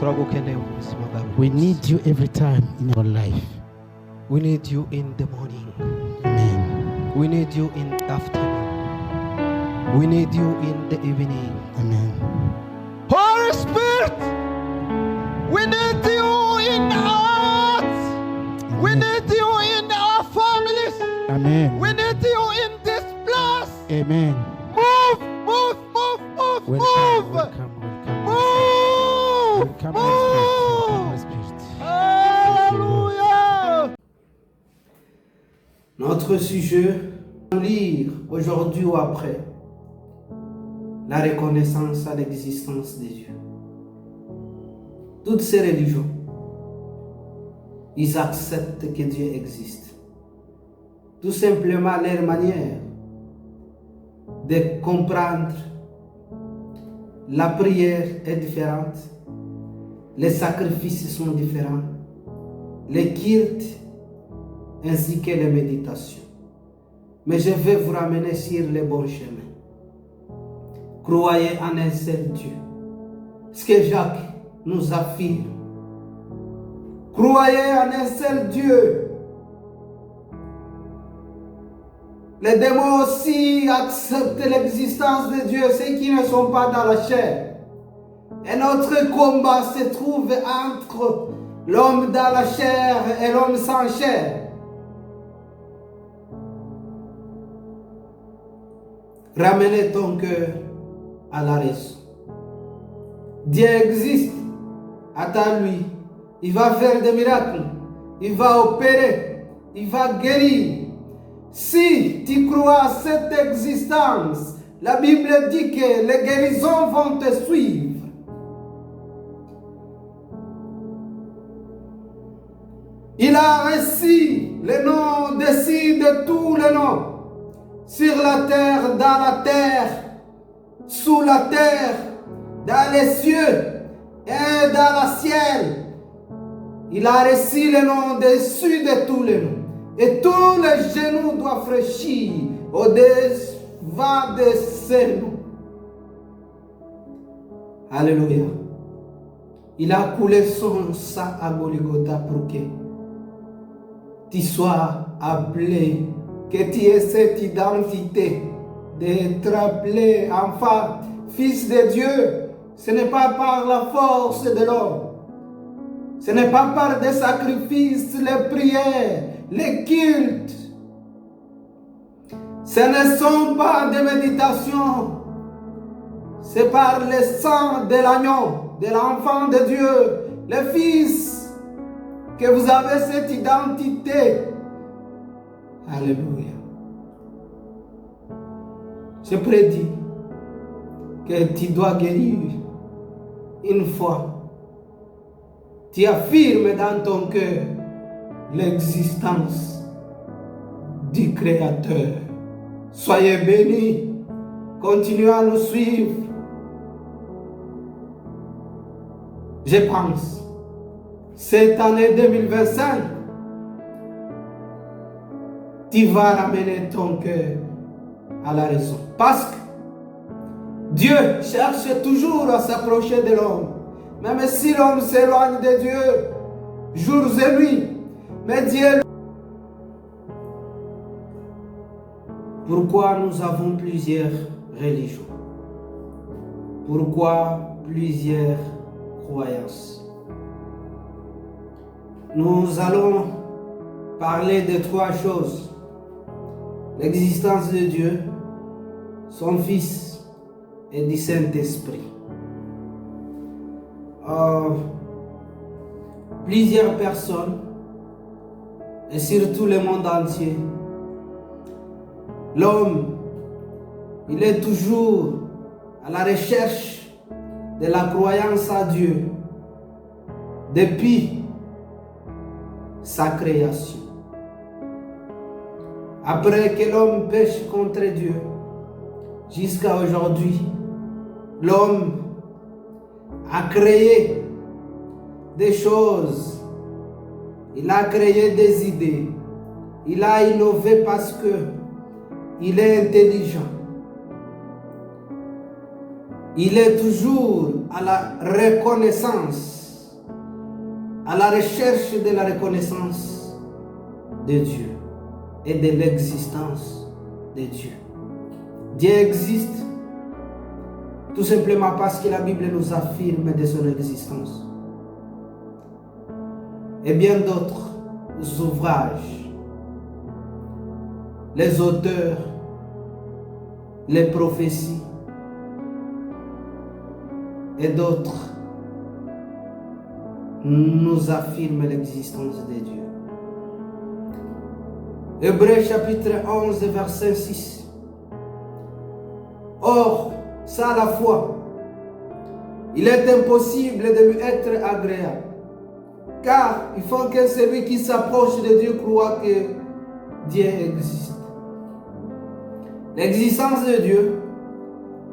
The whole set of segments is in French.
turagukeneye mu buzima bwawe. We need you every time in our life. We need you in the morning. Amen. We need you in the afternoon. We need you in the evening. Amen. Holy Spirit, we need you in our hearts. We need you in our families. Amen. We need you in this place. Amen. Move, move, move, move, move. Welcome. Move, Welcome, Holy move. Spirit. Alléluia. Notre sujet, lire aujourd'hui ou après, la reconnaissance à l'existence de Dieu. Toutes ces religions, ils acceptent que Dieu existe. Tout simplement leur manière de comprendre la prière est différente, les sacrifices sont différents, les cultes ainsi que les méditations. Mais je vais vous ramener sur le bon chemin. Croyez en un seul Dieu. Ce que Jacques nous affirme. Croyez en un seul Dieu. Les démons aussi acceptent l'existence de Dieu, ceux qui ne sont pas dans la chair. Et notre combat se trouve entre l'homme dans la chair et l'homme sans chair. Ramenez ton cœur à la raison. Dieu existe. Attends-lui. Il va faire des miracles. Il va opérer. Il va guérir. Si tu crois à cette existence, la Bible dit que les guérisons vont te suivre. Il a reçu le nom dessus de tous les noms. Sur la terre, dans la terre, sous la terre, dans les cieux et dans le ciel. Il a reçu le nom dessus de tous les noms. Et tous les genoux doivent fléchir au-devant de ces noms. Alléluia. Il a coulé son sang à Golgotha pour que tu sois appelé, que tu aies cette identité d'être appelé enfant, fils de Dieu. Ce n'est pas par la force de l'homme. Ce n'est pas par des sacrifices, les prières, les cultes. Ce ne sont pas des méditations. C'est par le sang de l'agneau, de l'enfant de Dieu, le Fils, que vous avez cette identité. Alléluia. Je prédis que tu dois guérir une fois. Tu affirmes dans ton cœur l'existence du Créateur. Soyez bénis. Continuez à nous suivre. Je pense, cette année 2025, tu vas ramener ton cœur à la raison. Parce que Dieu cherche toujours à s'approcher de l'homme. Même si l'homme s'éloigne de Dieu, jours et nuits. Mais Dieu... Pourquoi nous avons plusieurs religions? Pourquoi plusieurs croyances? Nous allons parler de trois choses. L'existence de Dieu, son Fils et du Saint-Esprit. Plusieurs personnes, et surtout le monde entier, l'homme, il est toujours à la recherche de la croyance à Dieu depuis sa création. Après que l'homme pêche contre Dieu, jusqu'à aujourd'hui, l'homme a créé des choses, il a créé des idées, il a innové parce que il est intelligent. Il est toujours à la reconnaissance à la recherche de la reconnaissance de Dieu et de l'existence de Dieu. Dieu existe tout simplement parce que la Bible nous affirme de son existence. Et bien d'autres ouvrages, les auteurs, les prophéties et d'autres nous affirment l'existence de Dieu. Hébreux chapitre 11, verset 6. Or, sans la foi, il est impossible de lui être agréable. Car il faut que celui qui s'approche de Dieu croit que Dieu existe. L'existence de Dieu,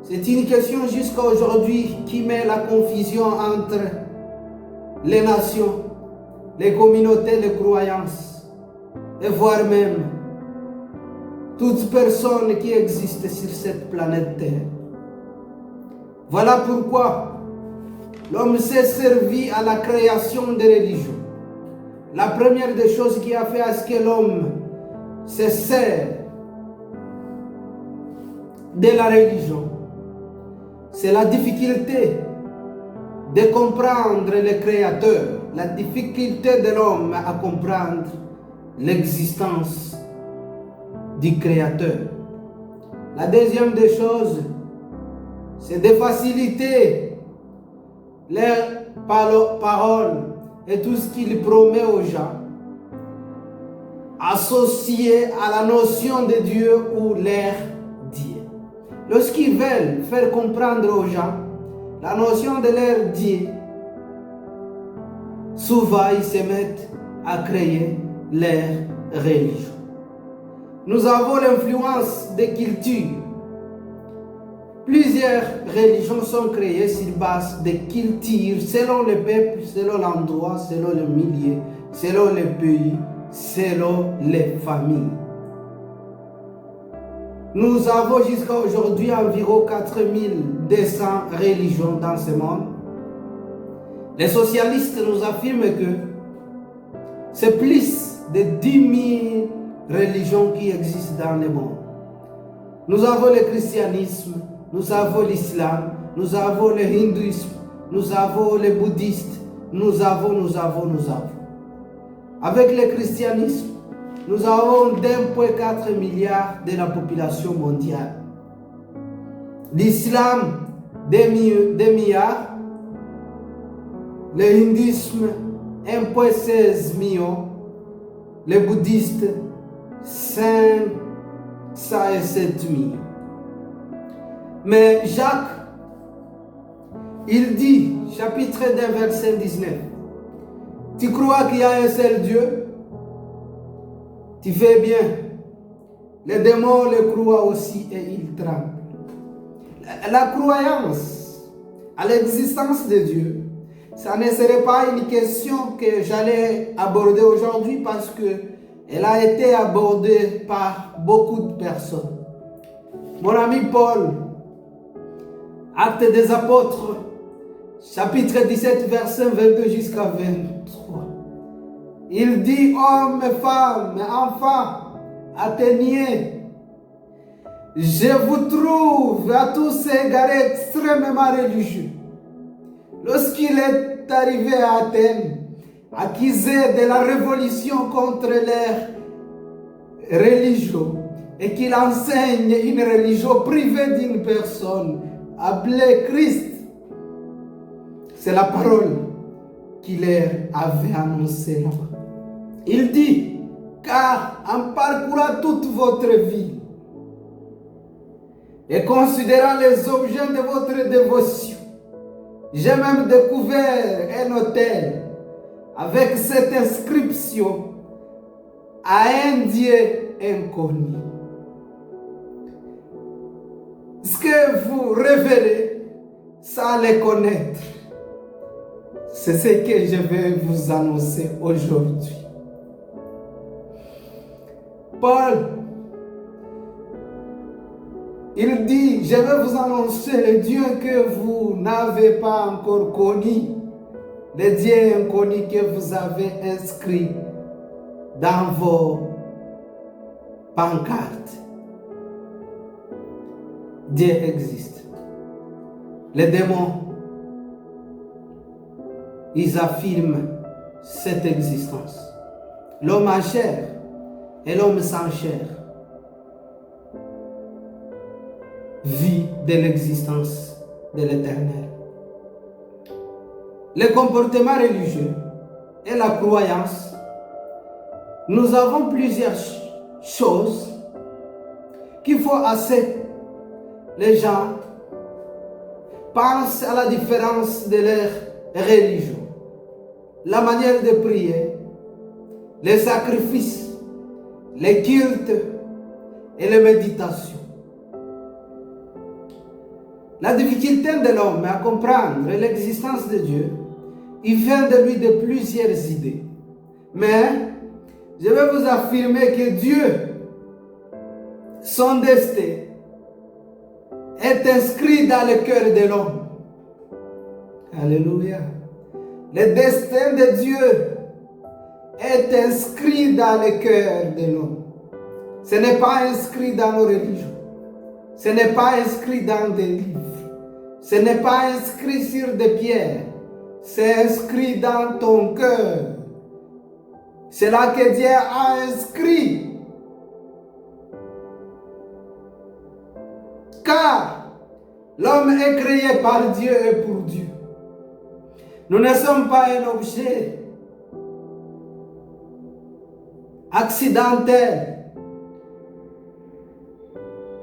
c'est une question jusqu'à aujourd'hui qui met la confusion entre les nations, les communautés, les croyances, et voire même toute personne qui existe sur cette planète Terre. Voilà pourquoi l'homme s'est servi à la création des religions. La première des choses qui a fait à ce que l'homme se sert de la religion, c'est la difficulté de comprendre le Créateur, la difficulté de l'homme à comprendre l'existence du Créateur. La deuxième des choses, c'est de faciliter leurs paroles et tout ce qu'il promet aux gens, associé à la notion de Dieu ou leur Dieu. Lorsqu'ils veulent faire comprendre aux gens la notion de leur Dieu, souvent ils se mettent à créer leur religion. Nous avons l'influence des cultures. Plusieurs religions sont créées sur base de cultures, selon le peuple, selon l'endroit, selon le milieu, selon le pays, selon les familles. Nous avons jusqu'à aujourd'hui environ 4200 religions dans ce monde. Les socialistes nous affirment que c'est plus de 10 000 religions qui existent dans le monde. Nous avons le christianisme, nous avons l'islam, nous avons le hindouisme, nous avons le bouddhisme, nous avons. Avec le christianisme, nous avons 1,4 milliard de la population mondiale. L'islam, 2 milliards. Le hindouisme, 1,16 millions. Les bouddhistes, 507 000. Mais Jacques, il dit, chapitre 2, verset 19, tu crois qu'il y a un seul Dieu? Tu fais bien. Les démons le croient aussi et ils tremblent. La croyance à l'existence de Dieu, ça ne serait pas une question que j'allais aborder aujourd'hui parce qu'elle a été abordée par beaucoup de personnes. Mon ami Paul, Actes des Apôtres, chapitre 17, verset 22 jusqu'à 23. Il dit, hommes, femmes, enfants, Athéniens, je vous trouve à tous égarés extrêmement religieux. Lorsqu'il est arrivé à Athènes, accusé de la révolution contre leur religion, et qu'il enseigne une religion privée d'une personne, appelée Christ, c'est la parole qu'il leur avait annoncée là-bas. Il dit, car en parcourant toute votre vie et considérant les objets de votre dévotion, j'ai même découvert un autel avec cette inscription à un Dieu inconnu. Ce que vous révélez sans le connaître, c'est ce que je vais vous annoncer aujourd'hui. Paul, il dit, je vais vous annoncer le Dieu que vous n'avez pas encore connu, les dieux inconnus que vous avez inscrits dans vos pancartes. Dieu existe. Les démons, ils affirment cette existence. L'homme en chair et l'homme sans chair vit de l'existence de l'Éternel. Le comportement religieux et la croyance, nous avons plusieurs choses qu'il faut assez. Les gens pensent à la différence de leur religion, la manière de prier, les sacrifices, les cultes et les méditations. La difficulté de l'homme à comprendre l'existence de Dieu, il vient de lui de plusieurs idées. Mais je vais vous affirmer que Dieu, son destin, est inscrit dans le cœur de l'homme. Alléluia. Le destin de Dieu est inscrit dans le cœur de l'homme. Ce n'est pas inscrit dans nos religions. Ce n'est pas inscrit dans des livres. Ce n'est pas inscrit sur des pierres. C'est inscrit dans ton cœur. C'est là que Dieu a inscrit. Car l'homme est créé par Dieu et pour Dieu. Nous ne sommes pas un objet accidentel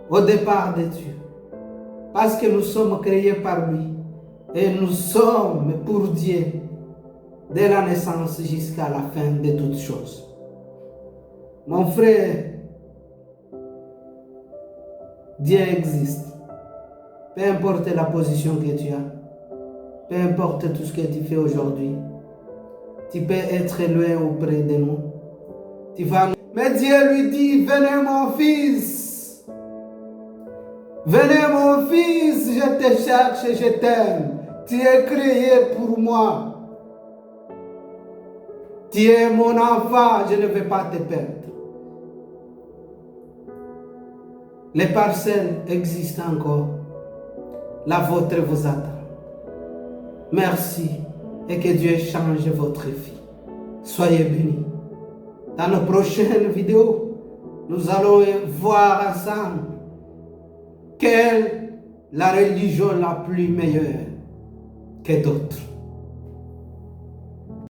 au départ de Dieu. Parce que nous sommes créés par lui. Et nous sommes pour Dieu dès la naissance jusqu'à la fin de toutes choses. Mon frère, Dieu existe. Peu importe la position que tu as, peu importe tout ce que tu fais aujourd'hui, tu peux être loin auprès de nous. Mais Dieu lui dit, venez mon fils, venez mon fils, je te cherche et je t'aime. Tu es créé pour moi. Tu es mon enfant, je ne vais pas te perdre. Les parcelles existent encore. La vôtre vous attend. Merci et que Dieu change votre vie. Soyez bénis. Dans nos prochaines vidéos, nous allons voir ensemble quelle est la religion la plus meilleure que d'autres.